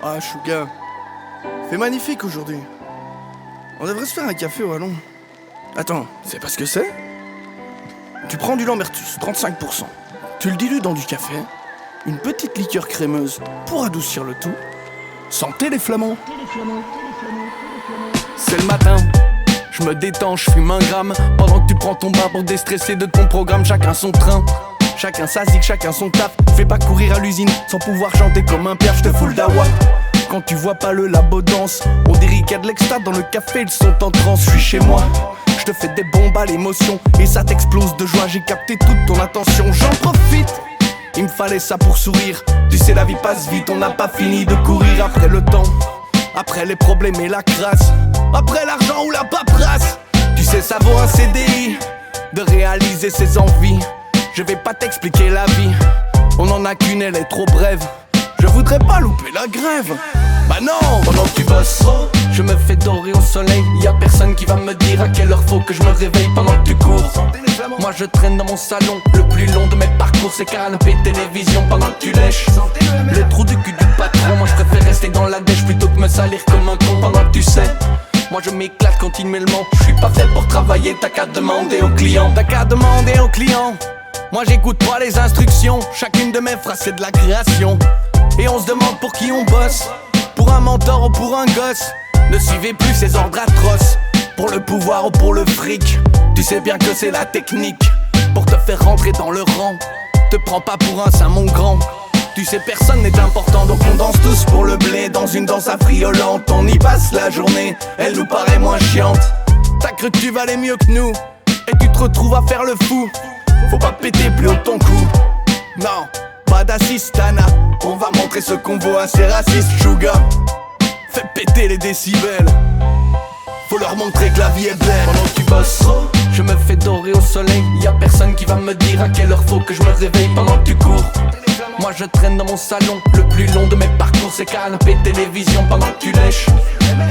Ah, Chouga, fait magnifique aujourd'hui. On devrait se faire un café au Wallon. Attends, c'est pas ce que c'est? Tu prends du Lambertus, 35%. Tu le dilues dans du café, une petite liqueur crémeuse pour adoucir le tout. Santé les flamands. C'est le matin, je me détends, je fume un gramme. Pendant que tu prends ton bain pour déstresser de ton programme. Chacun son train, chacun sa zig, chacun son taf. Fais pas courir à l'usine sans pouvoir chanter comme un pierre. J'te fous le dawa. Quand tu vois pas le labo danse, on dirait qu'il y a de l'extase dans le café, ils sont en transe. Je suis chez moi, je te fais des bombes à l'émotion et ça t'explose de joie. J'ai capté toute ton attention, j'en profite. Il me fallait ça pour sourire. Tu sais la vie passe vite, on n'a pas fini de courir après le temps, après les problèmes et la crasse, après l'argent ou la paperasse. Tu sais ça vaut un CDI de réaliser ses envies. Je vais pas t'expliquer la vie, on en a qu'une, elle est trop brève. Je voudrais pas louper la grève. Bah non, pendant que tu bosses, je me fais dorer au soleil. Y'a personne qui va me dire à quelle heure faut que je me réveille pendant que tu cours. Moi je traîne dans mon salon, le plus long de mes parcours c'est canapé télévision pendant que tu lèches le trou du cul du patron. Moi je préfère rester dans la dèche plutôt que me salir comme un con pendant que tu sais. Moi je m'éclate continuellement, je suis pas fait pour travailler, t'as qu'à demander aux clients. T'as qu'à demander aux clients. Moi j'écoute pas les instructions, chacune de mes phrases c'est de la création. Et on se demande pour qui on bosse, pour un mentor ou pour un gosse. Ne suivez plus ces ordres atroces, pour le pouvoir ou pour le fric. Tu sais bien que c'est la technique, pour te faire rentrer dans le rang. Te prends pas pour un saint mon grand. Tu sais personne n'est important, donc on danse tous pour le blé. Dans une danse affriolante, on y passe la journée, elle nous paraît moins chiante. T'as cru que tu valais mieux que nous, et tu te retrouves à faire le fou. Faut pas péter plus haut ton cou, non, pas d'assistana. On va montrer ce qu'on vaut à ces racistes. Chouga, fais péter les décibels. Faut leur montrer que la vie est belle. Pendant que tu bosses, je me fais dorer au soleil. Y'a personne qui va me dire à quelle heure faut que je me réveille pendant que tu cours. Moi je traîne dans mon salon, le plus long de mes parcours c'est canapé télévision pendant que tu lèches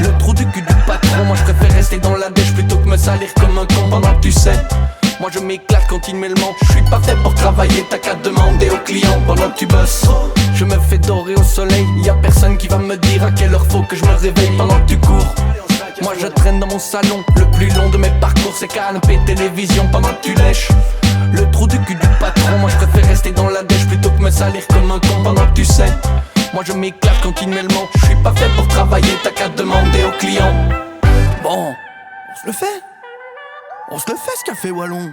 le trou du cul du patron. Moi je préfère rester dans la dèche plutôt que me salir comme un con pendant que tu sais. Moi je m'éclate continuellement, je suis pas fait pour travailler, t'as qu'à demander aux clients. Pendant que tu bosses, je me fais dorer au soleil. Y'a personne qui va me dire à quelle heure faut que je me réveille pendant que tu cours. Moi je traîne dans mon salon, le plus long de mes parcours c'est canapé télévision pendant que tu lèches le trou du cul du patron. Moi je préfère rester dans la dèche plutôt que me salir comme un con pendant que tu sais. Moi je m'éclate continuellement, je suis pas fait pour travailler, t'as qu'à demander aux clients. Bon, on se le fait. On se le fait ce café Wallon.